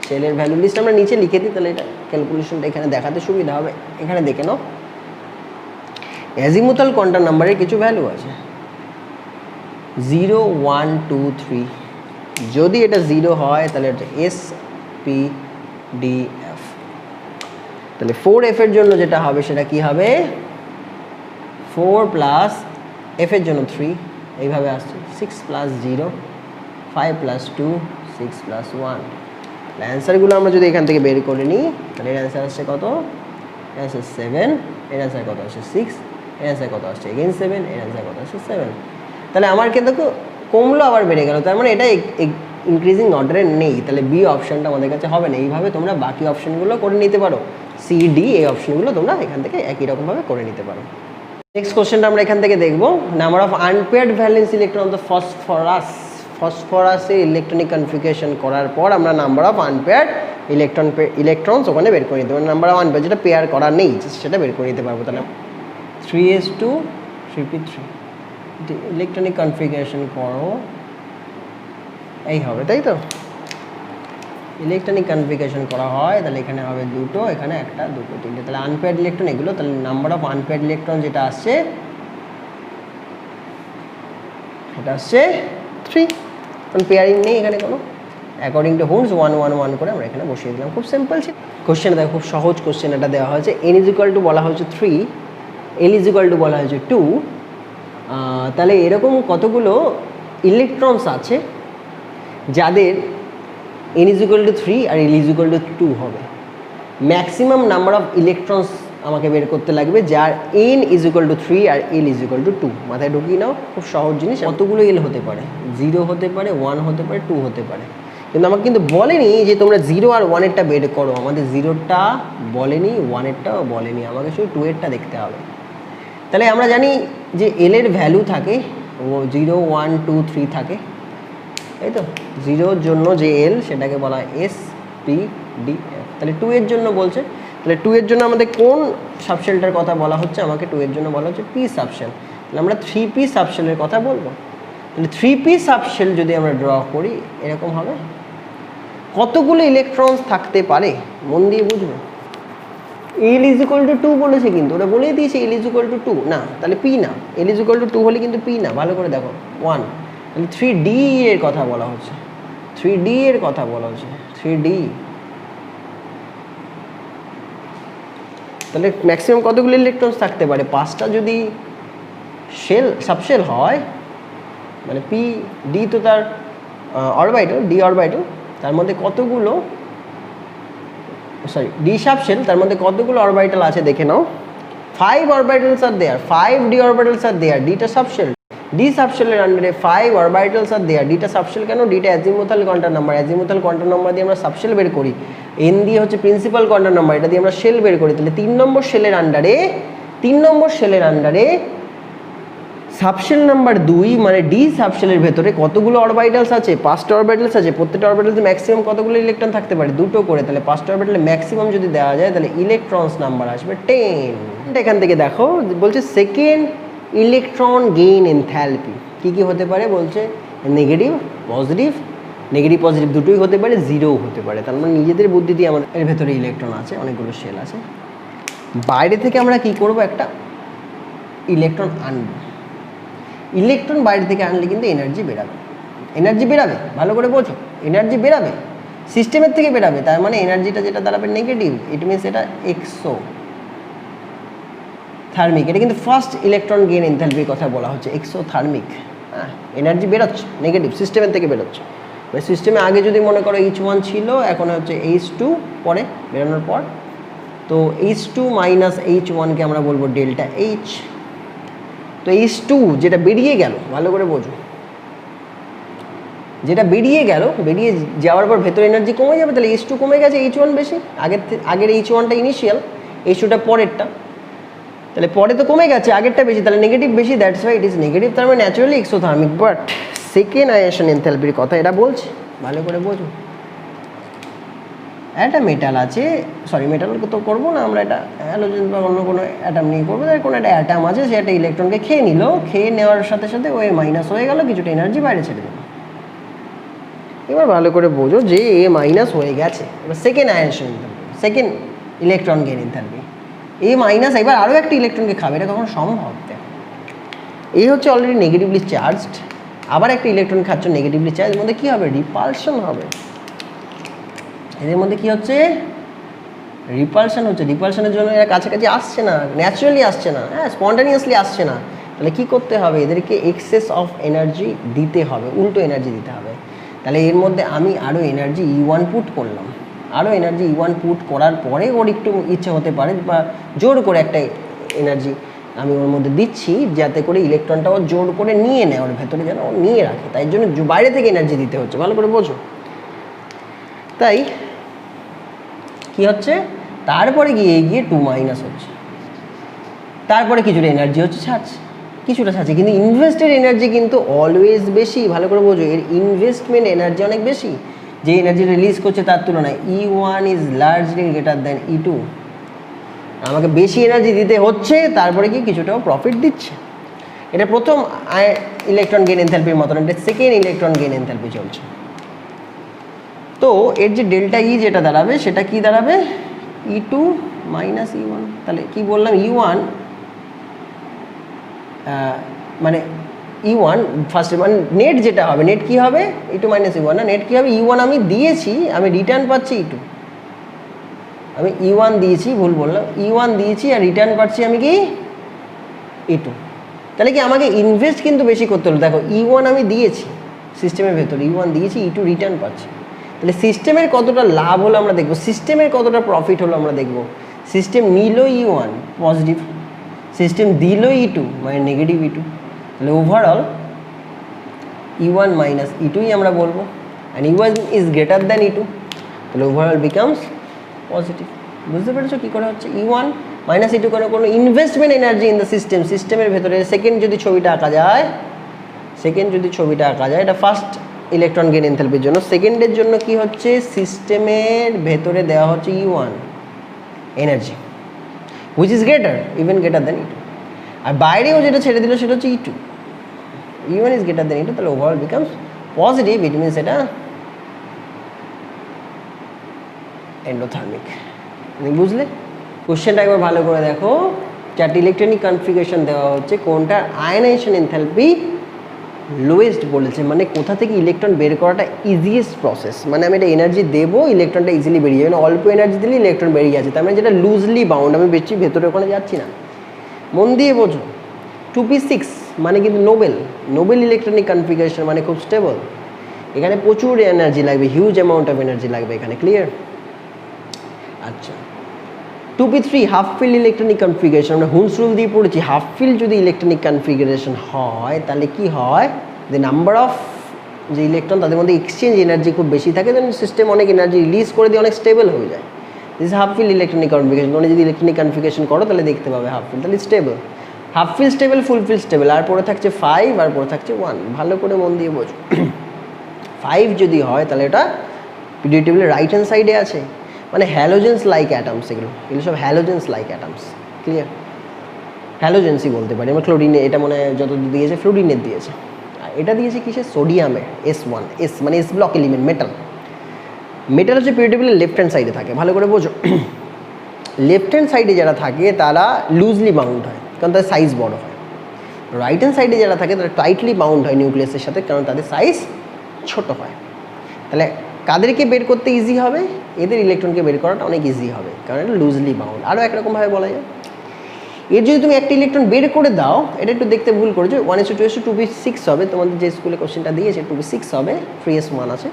সেলের ভ্যালু লিস্ট আমরা নিচে লিখে দিই, তাহলে এটা ক্যালকুলেশনটা এখানে দেখাতে সুবিধা হবে। এখানে দেখে নাও, অ্যাজিমুথাল কোয়ান্টাম নাম্বারের কিছু ভ্যালু আছে 0, 1, 2, 3। যদি এটা 0 হয় তাহলে এটা s, p, d, f। তাহলে 4f এর জন্য যেটা হবে সেটা কি হবে, 4 প্লাস f এর জন্য 3, এইভাবে আসছে 6 প্লাস 0, 5 প্লাস 2, 6 প্লাস 1। অ্যান্সারগুলো আমরা যদি এখান থেকে বের করে নিই তাহলে এর অ্যান্সার আসছে কত, এর অ্যান্সার 7, এর অ্যান্সার কত আসছে 6, এর অ্যান্সার কত আসছে এগেন 7, এর অ্যান্সার কত আসছে 7। তাহলে আমার কিন্তু কমলো আবার বেড়ে গেল, তার মানে এটা ইনক্রিজিং অর্ডারে নেই। তাহলে বি অপশানটা আমাদের কাছে হবে না। এইভাবে তোমরা বাকি অপশানগুলো করে নিতে পারো, সি, ডি এই অপশানগুলো তোমরা এখান থেকে একই রকমভাবে করে নিতে পারো। নেক্সট কোশ্চেনটা আমরা এখান থেকে দেখবো, number of unpaired valence electron of the ফসফরাসে ইলেকট্রনিক কনফিগারেশন করার পর আমরা নাম্বার অফ আনপেয়ার্ড ইলেকট্রনস ওখানে বের করে নিতে পারবো, নাম্বার অফ আনপেয়ার যেটা পেয়ার করা নেই সেটা বের করে নিতে পারবো। তাহলে 3s2 3p3 ইলেকট্রনিক কনফিগারেশন করো, এই হবে তাই তো। ইলেকট্রনিক কনফিগারেশন করা হয় তাহলে এখানে হবে দুটো, এখানে একটা, দুটো, তিনটে, তাহলে আনপেয়ার্ড ইলেকট্রন এগুলো, তাহলে নাম্বার অফ আনপেয়ার্ড ইলেকট্রন যেটা আসছে এটা আসছে 3, কারণ পেয়ারিং নেই এখানে কোনো। অ্যাকর্ডিং টু হুমস 1 1 1 করে আমরা এখানে বসিয়ে দিলাম, খুব সিম্পল ছিল কোশ্চেন। দেখো খুব সহজ কোশ্চেন এটা দেওয়া হয়েছে। n = বলা হয়েছে 3, l = বলা হয়েছে 2। তাহলে এরকম কতগুলো ইলেকট্রনস আছে যাদের n = 3 আর l = 2 হবে। ম্যাক্সিমাম নাম্বার অফ ইলেকট্রনস আমাকে বের করতে লাগবে যার n = 3 আর l = 2। মাথায় ঢুকিয়ে নাও, খুব সহজ জিনিস। কতগুলো l হতে পারে? 0 হতে পারে, 1 হতে পারে, 2 হতে পারে, কিন্তু আমাকে কিন্তু বলেনি যে তোমরা 0 আর 1-এরটা বের করো। আমাদের 0টা বলেনি, 1-এরটাও বলেনি, আমাকে শুধু 2-এরটা দেখতে হবে। তাহলে আমরা জানি যে l এর ভ্যালু থাকে 0 1 2 3 থাকে, তাই তো। 0-র জন্য যে l সেটাকে বলা হয় s p d f। তাহলে 2 এর জন্য বলছে, তাহলে 2 এর জন্য আমাদের কোন সাবশেলটার কথা বলা হচ্ছে? আমাকে 2 এর জন্য বলা হচ্ছে p সাবশেল। তাহলে আমরা 3p সাবশেলের কথা বলবো। তাহলে 3p সাবশেল যদি আমরা ড্র করি এরকম হবে। কতগুলো ইলেকট্রনস থাকতে পারে মন দিয়ে বুঝবে। l = 2 বলেছে, কিন্তু ওরা বলেই দিয়েছে l = 2 না, তাহলে p না। l = 2 হলে কিন্তু p না, ভালো করে দেখো 1। তাহলে 3d এর কথা বলা হচ্ছে, 3d এর কথা বলা হচ্ছে, 3d। তাহলে ম্যাক্সিমাম কতগুলো ইলেকট্রনস থাকতে পারে? 5টা যদি সাবশেল হয়, মানে p d তো তার অরবিটাল, d অরবিটাল, তার মধ্যে কতগুলো, সরি d সাবশেল, তার মধ্যে কতগুলো অরবিটাল আছে দেখে নাও। 5 অরবিটালস আর দেয়ার, 5 d অরবিটালস আর দেয়ার, d টা সাবশেল। d সাবশেলের আন্ডারে 5 অরবিটালস আর দেয়ার, d টা সাবশেল কেন? d টা azimuthal quantum number, azimuthal quantum number দিয়ে আমরা সাবশেল বের করি। n দিয়ে হচ্ছে প্রিন্সিপাল কোয়ান্টাম নাম্বার, এটা দিয়ে আমরা শেল বের করি। তাহলে 3 নম্বর শেলের আন্ডারে সাবশেল নাম্বার 2 মানে d সাবশেলের ভেতরে কতগুলো অরবিটালস আছে? 5টা অরবিটালস আছে। প্রত্যেকটা অরবিটালসে ম্যাক্সিমাম কতগুলো ইলেকট্রন থাকতে পারে? 2টো করে। তাহলে 5টা অরবিটালে ম্যাক্সিমাম যদি দেওয়া যায় তাহলে ইলেকট্রনস নাম্বার আসবে 10। এখান থেকে দেখো বলছে সেকেন্ড ইলেকট্রন গেইন এনথ্যালপি কি কি হতে পারে বলছে, নেগেটিভ পজিটিভ দুটোই হতে পারে, জিরোও হতে পারে। তার মানে নিজেদের বুদ্ধি দিয়ে আমাদের এর ভেতরে ইলেকট্রন আছে, অনেকগুলো শেল আছে। বাইরে থেকে আমরা কি করব, একটা ইলেকট্রন আনবো। ইলেকট্রন বাইরে থেকে আনলে কিন্তু এনার্জি বেরাবে, ভালো করে বোঝো, এনার্জি বেরাবে, সিস্টেমের থেকে বেরাবে। তার মানে এনার্জিটা যেটা দাঁড়াবে নেগেটিভ, ইট মিনস এটা এক্সো থার্মিক। এটা কিন্তু ফার্স্ট ইলেকট্রন গেইন এনথ্যালপির কথা বলা হচ্ছে, এক্সোথার্মিক। হ্যাঁ, এনার্জি বেরোচ্ছে নেগেটিভ, সিস্টেমের থেকে বেরোচ্ছে। সিস্টেমে আগে যদি মনে করো H1 ছিল, এখন হচ্ছে H2 পরে বেরোনোর পর, তো H2 মাইনাস H1কে আমরা বলবো ডেল্টা H। তো H2 যেটা বেরিয়ে গেল, ভালো করে বোঝো, যেটা বেরিয়ে যাওয়ার পর ভেতরে এনার্জি কমে যাবে। তাহলে H2 কমে গেছে, H1 বেশি, আগের H1টা ইনিশিয়াল, H2টা পরেরটা, তাহলে পরে তো কমে গেছে, আগেরটা বেশি, তাহলে নেগেটিভ বেশি, that's why it is negative. তার মানে ন্যাচুরালি এক্সোথার্মিক। বাট সেকেন্ড আয়নেশন এনথ্যালপির কথা এটা বলছে, ভালো করে বোঝো। একটা মেটাল আছে, সরি মেটাল তো করবো না আমরা, এটা হ্যালোজেন বা অন্য কোনো অ্যাটম নিয়ে করবো। কোনো একটা অ্যাটম আছে, সে একটা ইলেকট্রনকে খেয়ে নিল, খেয়ে নেওয়ার সাথে সাথে ওই মাইনাস হয়ে গেল, কিছুটা এনার্জি বাইরে ছেড়ে দিল। এবার ভালো করে বোঝো যে এ মাইনাস হয়ে গেছে। এবার second ionisation enthalpy, second electron gain enthalpy, এ মাইনাস এবার আরও একটা ইলেকট্রনকে খাবে, এটা কখনো সম্ভব? এই হচ্ছে অলরেডি নেগেটিভলি চার্জড, আবার একটা ইলেকট্রন খাচ্ছ নেগেটিভলি চার্জ, এর মধ্যে কী হবে? রিপালশন হবে। এদের মধ্যে কি হচ্ছে? রিপালশন হচ্ছে। রিপালশনের জন্য এরা কাছাকাছি আসছে না, ন্যাচারালি আসছে না, হ্যাঁ স্পন্টানিয়াসলি আসছে না। তাহলে কী করতে হবে? এদেরকে এক্সেস অফ এনার্জি দিতে হবে, উল্টো এনার্জি দিতে হবে। তাহলে এর মধ্যে আমি আরও এনার্জি E1 পুট করলাম, আরও এনার্জি E1 পুট করার পরে ওর একটু ইচ্ছে হতে পারে বা জোর করে একটা এনার্জি আমি ওর মধ্যে দিচ্ছি, যাতে করে ইলেকট্রনটা ও জোর করে নিয়ে নেয়, ওর ভেতরে যেন ও নিয়ে রাখে। তাই জন্য বাইরে থেকে এনার্জি দিতে হচ্ছে, ভালো করে বোঝো। তাই কি হচ্ছে? তারপরে গিয়ে 2 মাইনাস হচ্ছে, তারপরে কিছুটা এনার্জি হচ্ছে ছাড়ছে, কিন্তু ইনভেস্টেড এনার্জি কিন্তু অলওয়েজ বেশি, ভালো করে বোঝো। এর ইনভেস্টমেন্ট এনার্জি অনেক বেশি। যে এনার্জি রিলিজ করছে তার তুলনায় E1 is largely greater than E2, আমাকে বেশি এনার্জি দিতে হচ্ছে, তারপরে কি কিছুটাও প্রফিট দিচ্ছে। এটা প্রথম ইলেকট্রন গেইন এনথালপির মতন, এটা সেকেন্ড ইলেকট্রন গেইন এনথালপি চলছে। তো এর যে ডেল্টা ই যেটা দাঁড়াবে সেটা কি দাঁড়াবে, E2 মাইনাস E1। তাহলে কি বললাম, E1 মানে E1 ফার্স্ট মানে নেট যেটা হবে, নেট কি হবে E2 মাইনাস E1 না, নেট কি হবে E1 আমি দিয়েছি, আমি রিটার্ন পাচ্ছি E2, আমি E1 দিয়েছি, ভুল বললাম, E1 দিয়েছি আর রিটার্ন পাচ্ছি আমি কি E2। তাহলে কি আমাকে ইনভেস্ট কিন্তু বেশি করতে হলো। দেখো E1 আমি দিয়েছি সিস্টেমের ভেতরে, E1 দিয়েছি, E2 রিটার্ন পাচ্ছি। তাহলে সিস্টেমের কতটা লাভ হলো আমরা দেখবো, সিস্টেমের কতটা প্রফিট হলো আমরা দেখবো। সিস্টেম নিল E1 পজিটিভ, সিস্টেম দিল E2 মানে নেগেটিভ E2। তাহলে ওভারঅল E1 মাইনাস E2ই আমরা বলবো, and E1 is greater than E2, তাহলে ওভারঅল বিকামস পজিটিভ। বুঝতে পেরেছো কী করে হচ্ছে, E1 মাইনাস E2 কোনো investment energy in the system, সিস্টেমের ভেতরে সেকেন্ড যদি ছবিটা আঁকা যায়, এটা ফার্স্ট ইলেকট্রন গেইন এনথালপির জন্য, সেকেন্ডের জন্য কি হচ্ছে, সিস্টেমের ভেতরে দেওয়া হচ্ছে E1 energy which is greater, even greater than E2, আর বাইরেও যেটা ছেড়ে দিল সেটা হচ্ছে E2, E1 is greater than E2, তাহলে overall becomes positive. It means এটা এন্ডোথার্মিক। বুঝলে, কোশ্চেনটা একবার ভালো করে দেখো, চারটি ইলেকট্রনিক কনফিগারেশন দেওয়া হচ্ছে, কোনটার আয়নাইজেশন এনথালপি লোয়েস্ট বলেছে, মানে কোথা থেকে ইলেকট্রন বের করাটা ইজিয়েস্ট প্রসেস, মানে আমি এটা এনার্জি দেবো, ইলেকট্রনটা ইজিলি বেরিয়ে যাবে, মানে অল্প এনার্জি দিলে ইলেকট্রন বেরিয়ে যাচ্ছে, তার মানে যেটা লুজলি বাউন্ড, আমি বেশি ভেতরে ওখানে যাচ্ছি না। মন দিয়ে বোঝো, 2p6 মানে কিন্তু নোবেল ইলেকট্রনিক কনফিগারেশন মানে খুব স্টেবল, এখানে প্রচুর এনার্জি লাগবে, হিউজ অ্যামাউন্ট অফ এনার্জি লাগবে এখানে, ক্লিয়ার? আচ্ছা, 2p3 half field electronic configuration, আমরা হুন্স রুল দিয়ে পড়েছি, হাফ ফিল্ড যদি ইলেকট্রনিক কনফিগারেশন হয় তাহলে কি হয়, যে নাম্বার অফ যে ইলেকট্রন তাদের মধ্যে এক্সচেঞ্জ এনার্জি খুব বেশি থাকে, দেন সিস্টেম অনেক এনার্জি রিলিজ করে দিয়ে অনেক স্টেবল হয়ে যায়। This half field electronic configuration, মানে যদি ইলেকট্রনিক কনফিগারেশন করো তাহলে দেখতে পাবে হাফ ফিল্ড, তাহলে স্টেবল, হাফ ফিল্ড স্টেবল, ফুল ফিল্ড স্টেবল, আর পরে থাকছে 5 আর পরে থাকছে 1, ভালো করে মন দিয়ে বোঝো। 5 যদি হয় তাহলে এটা পিরিয়ডিক টেবিলের রাইট হ্যান্ড সাইডে আছে, মানে হ্যালোজেন্স লাইক অ্যাটমস, এগুলো সব হ্যালোজেন্স লাইক অ্যাটমস, ক্লিয়ার? হ্যালোজেন্সই বলতে পারি আমরা, ক্লোরিনে এটা মানে যত দিয়েছে ফ্লুরিনের দিয়েছে, আর এটা দিয়েছে কিসে, সোডিয়ামের S1, S মানে S ব্লক এলিমেন্ট, মেটাল হচ্ছে পিরিয়ডিক টেবিলের লেফট হ্যান্ড সাইডে থাকে, ভালো করে বোঝো। লেফট হ্যান্ড সাইডে যারা থাকে তারা লুজলি বাউন্ড হয়, কারণ তাদের সাইজ বড় হয়। রাইট হ্যান্ড সাইডে যারা থাকে তারা টাইটলি বাউন্ড হয় নিউক্লিয়াসের সাথে, কারণ তাদের সাইজ ছোট হয়। তাহলে কাদেরকে বের করতে ইজি হবে, এদের ইলেকট্রনকে বের করাটা অনেক ইজি হবে, কারণ এটা লুজলি বাউন্ড। আরও একরকমভাবে বলা যায়, এর যদি তুমি একটা ইলেকট্রন বের করে দাও, এটা একটু দেখতে ভুল করেছো, 1:2:2p6 হবে, তোমাদের যে স্কুলে কোশ্চেনটা দিয়েছে 2p6 হবে, 3s1 আছে।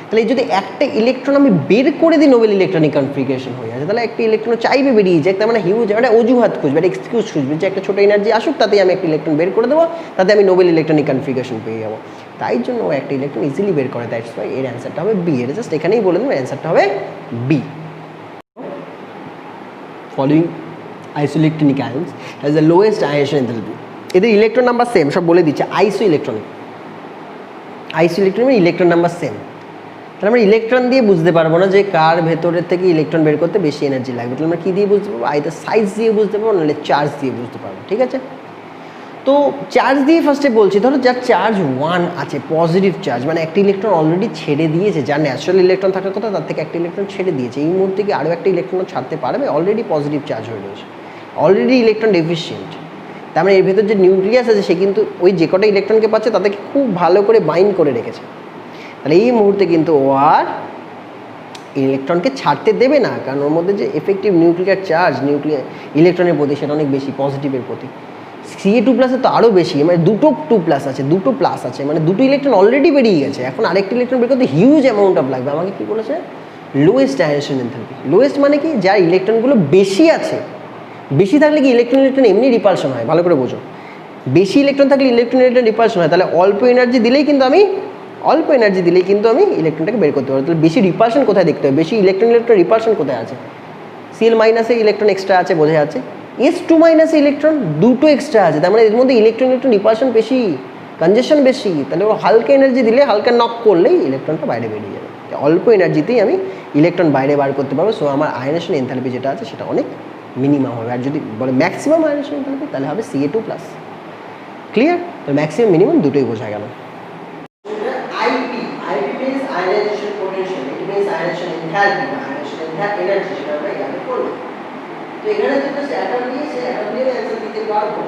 তাহলে যদি একটা ইলেকট্রন আমি বের করে দিই, নোবেল ইলেকট্রনিক কনফিগারেশন হয়ে আছে, তাহলে একটা ইলেকট্রন চাইবে বেরিয়ে যায়, তার মানে হিউজ, একটা অজুহাত খুঁজবে, একটা এক্সকিউজ খুঁজবে যে একটা ছোটো এনার্জি আসুক, তাতে আমি একটা ইলেকট্রন বের করে দেবো, তাতে আমি নোবেল ইলেকট্রনিক কনফিগারেশন পেয়ে যাবো। তাই জন্য ও একটা ইলেকট্রন ইজিলি বের করে, দ্যাটস ওয়াই এর অ্যান্সারটা হবে বি। এটা জাস্ট এখানেই বলে দেবো, অ্যান্সারটা হবে B. Following isoelectronic ions has the lowest ionisation enthalpy, এদের ইলেকট্রন নাম্বার সেম, সব বলে দিচ্ছে, আইসো ইলেকট্রনিক ইলেকট্রন নাম্বার সেম। তাহলে আমরা ইলেকট্রন দিয়ে বুঝতে পারবো না যে কার ভেতরের থেকে ইলেকট্রন বের করতে বেশি এনার্জি লাগবে, তাহলে আমরা কী দিয়ে বুঝতে পারবো, আইদার সাইজ দিয়ে বুঝতে পারবো, নাহলে চার্জ দিয়ে বুঝতে পারবো, ঠিক আছে? তো চার্জ দিয়ে ফার্স্টে বলছি, ধরো যার চার্জ 1 আছে, পজিটিভ চার্জ, মানে একটা ইলেকট্রন অলরেডি ছেড়ে দিয়েছে, যার ন্যাচারাল ইলেকট্রন থাকার কথা তার থেকে একটা ইলেকট্রন ছেড়ে দিয়েছে, এই মুহূর্তে কি আরও একটা ইলেকট্রন ছাড়তে পারবে, অলরেডি পজিটিভ চার্জ হয়ে রয়েছে, অলরেডি ইলেকট্রন ডেফিসিয়েন্ট, তার মানে এর ভেতর যে নিউক্লিয়াস আছে সে কিন্তু ওই যে কটা ইলেকট্রনকে পাচ্ছে তাদেরকে খুব ভালো করে বাইন্ড করে রেখেছে, তাহলে এই মুহূর্তে কিন্তু ও আর ইলেকট্রনকে ছাড়তে দেবে না, কারণ ওর মধ্যে যে এফেক্টিভ নিউক্লিয়ার চার্জ ইলেকট্রনের প্রতি সেটা অনেক বেশি, পজিটিভের প্রতি। Ca2+ তো আরও বেশি, মানে দুটো 2+ আছে, দুটো প্লাস আছে, মানে দুটো ইলেকট্রন অলরেডি বেরিয়ে গেছে, এখন আরেকটি ইলেকট্রন বের করতে হিউজ অ্যামাউন্ট অফ লাগবে। আমাকে কী বলেছে, লোয়েস্ট আয়নেশন এনথালপি। লোয়েস্ট মানে কি, যার ইলেকট্রনগুলো বেশি আছে, বেশি থাকলে কি ইলেকট্রন এমনি রিপালশন হয়, ভালো করে বোঝো, বেশি ইলেকট্রন থাকলে ইলেকট্রন রিপালশন হয়, তাহলে অল্প এনার্জি দিলেই কিন্তু আমি ইলেকট্রনটাকে বের করতে পারবো। তাহলে বেশি রিপালশন কোথায় দেখতে হবে, বেশি ইলেকট্রন রিপালশন কোথায় আছে, Cl- ইলেকট্রন এক্সট্রা আছে, বোঝা যাচ্ছে। S2- ইলেকট্রন দুটো এক্সট্রা আছে, তার মানে এর মধ্যে ইলেকট্রন রিপালশন বেশি, কনজেশন বেশি, তাহলে ও হালকা এনার্জি দিলে, হালকা নক করলেই ইলেকট্রনটা বাইরে বেরিয়ে যাবে। অল্প এনার্জিতেই আমি ইলেকট্রন বাইরে বার করতে পারবো। সো আমার আয়নেশন এনথালপি যেটা আছে সেটা অনেক মিনিমাম হবে। আর যদি বলে ম্যাক্সিমাম আয়নেশন এনথালপি তাহলে হবে Ca2+। ক্লিয়ার? তো ম্যাক্সিমাম মিনিমাম দুটোই বোঝা গেল। IP means ionisation potential, it means ionisation enthalpy, ionisation energy, সেটা আমরা এখানে করব। তো এখানে যদি অ্যাটম দিয়েছে, অ্যাটম দিয়ে অ্যান্সার দিতে পারবো।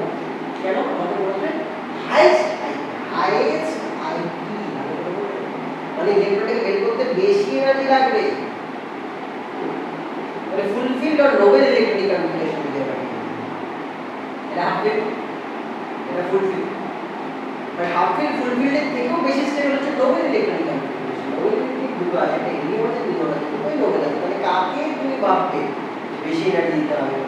কেন? আমাদের বলতে হাইয়েস্ট আইপি মানে ইলেকট্রনকে বের করতে বেশি এনার্জি লাগবে, মানে fulfilled or Nobel electronic configuration দিতে পারি। এটা হাফিল, এটা ফুলফিল, মানে হাফিল ফুলফিলের থেকেও বেশি স্টেপ হচ্ছে Nobel electronic configuration. Nobel electronic দুটো আছে, একটা হিলিয়াম আছে, নিয়ন আছে, দুটোই নোবেল আছে। মানে কাকে তুমি ভাববে বেশি এনার্জি দিতে হবে?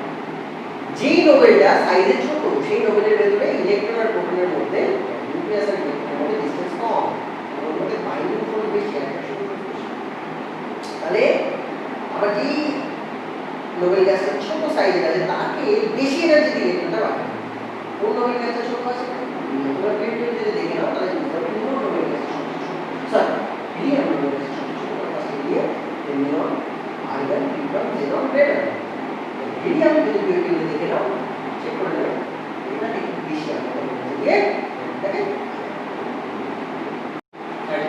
যেই নোবেলটা সাইজে ছোট সেই নোবেলের ভেতরে ইলেকট্রন আর প্রোটনের মধ্যে, নিউক্লিয়াস আর ইলেকট্রনের মধ্যে ডিসটেন্স কম, ওর মধ্যে বাইন্ডিং ফোর্স বেশি, অ্যাট্রাকশন ফোর্স বেশি। তাহলে আবার যেই নোবেল গ্যাসটা ছোট সাইজের আছে তাকে বেশি এনার্জি দিয়ে ইলেকট্রনটা বাড়াবে। কোন নোবেল গ্যাসটা ছোট আছে? তোমরা পেরিয়ড যদি দেখে নাও তাহলে বুঝতে পারবে কোন নোবেল গ্যাস ছোট। সরি, হিলিয়াম নোবেল গ্যাস ছোট ছোট আছে, হিলিয়াম, নিয়ন, আর্গন, প্লুটোন, জেনন, রেডন। হিলিয়াম যদি পেরিয়ড দেখে নাও চেক করে নাও, এটা একটু বেশি আছে। দেখেন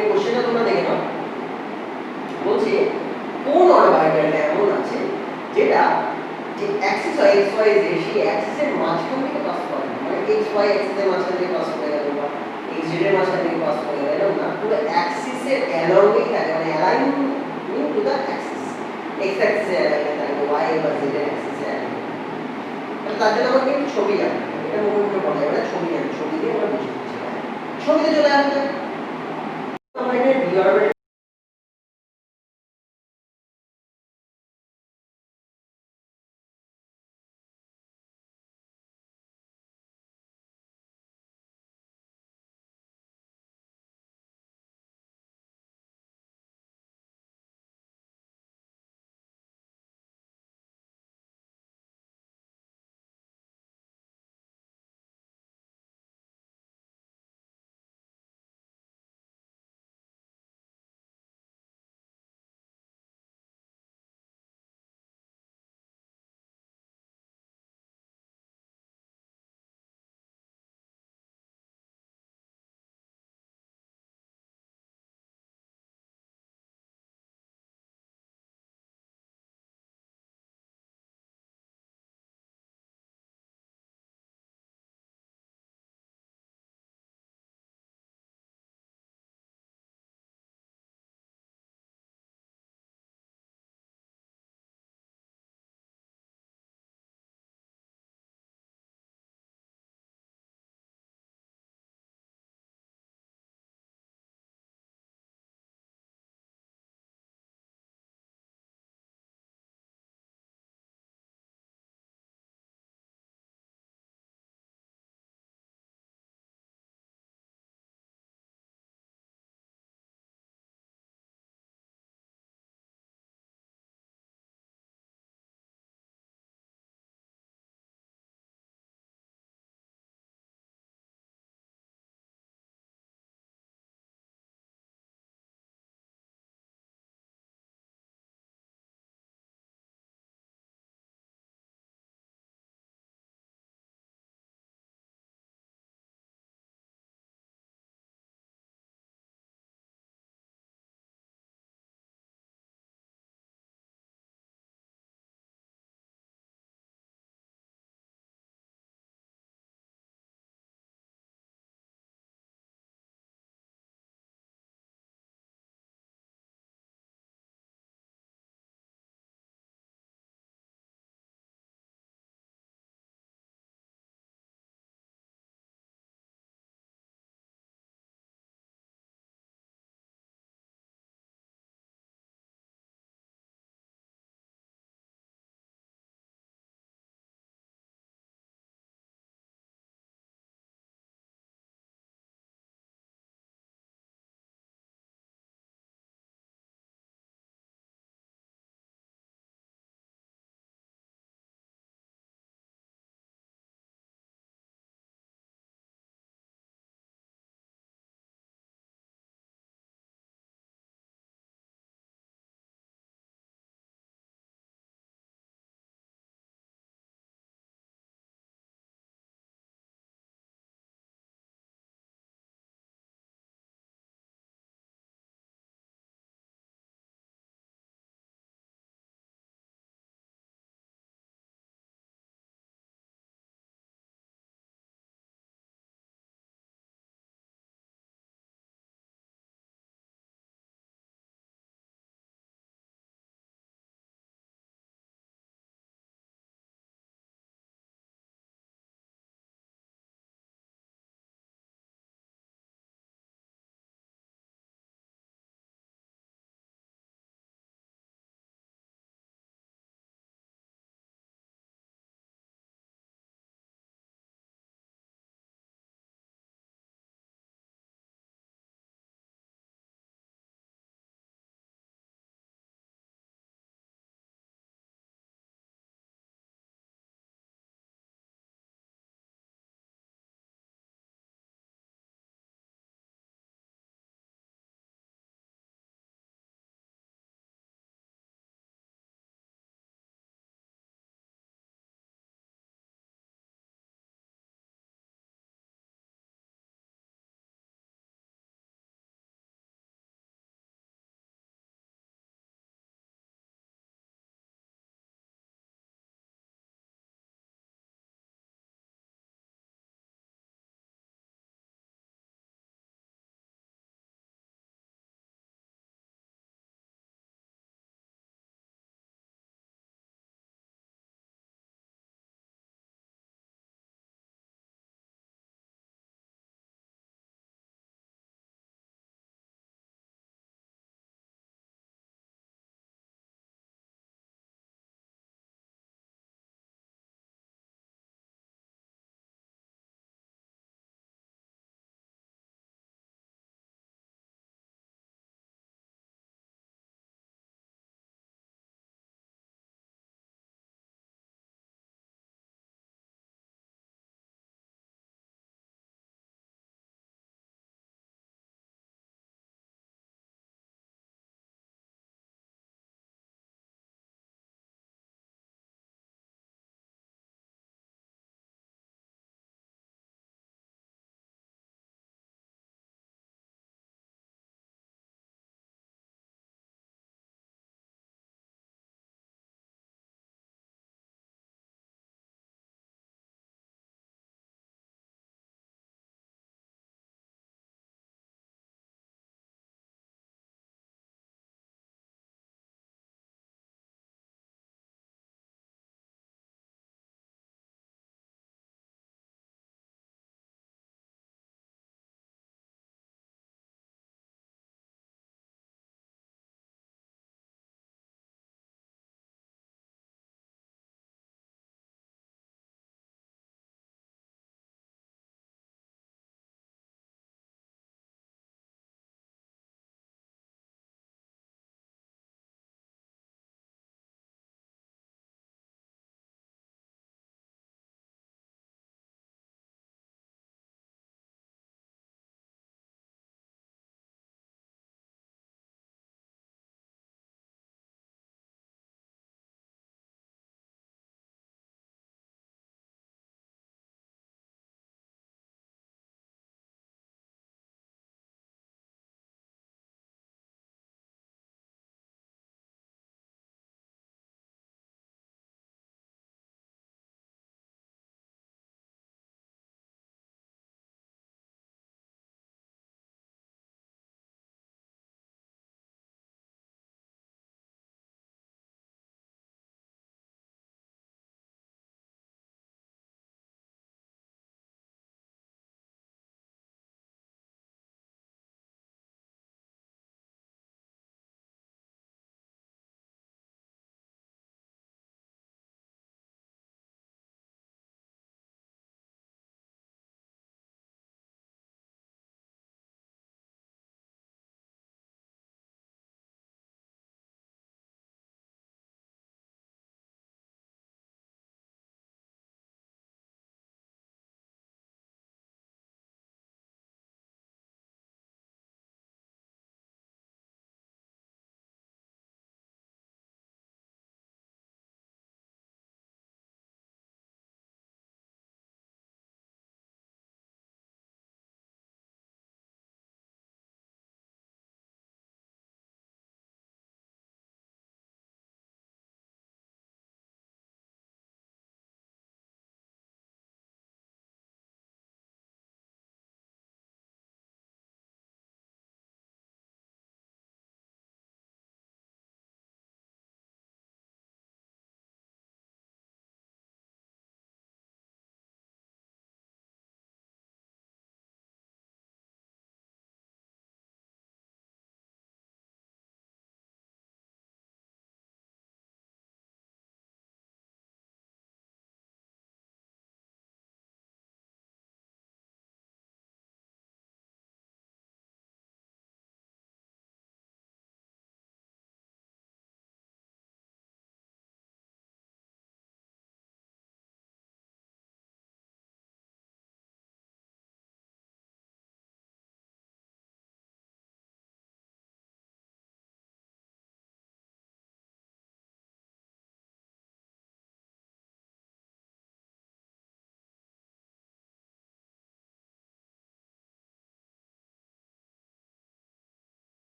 এই কোশ্চেনটা তোমরা দেখে নাও। বলছি কোন অরবিটালটা এমন আছে যেটা যে অ্যাক্সিস হয় এক্স ওয়াই জেড, সেই অ্যাক্সিসের মাঝখান থেকে পাস করে, মানে এক্স ওয়াই অ্যাক্সিসের মাঝখান থেকে পাস করে গেল বা এক্স জেড এর মাঝখান থেকে পাস করে গেল, না পুরো অ্যাক্সিসের অ্যালংই থাকে, মানে align to the axis, X অ্যাক্সিসের অ্যালাইন থাকে, ওয়াই বা জেড এর অ্যাক্সিসের অ্যালাইন। তাহলে তার জন্য আমাকে একটু ছবি আঁকতে হবে, এটা মুখে মুখে বলা যাবে না, ছবি দিয়ে আমরা বুঝে দিচ্ছি। ছবিতে চলে আসবে আমরা এখানে ডি অরবিটাল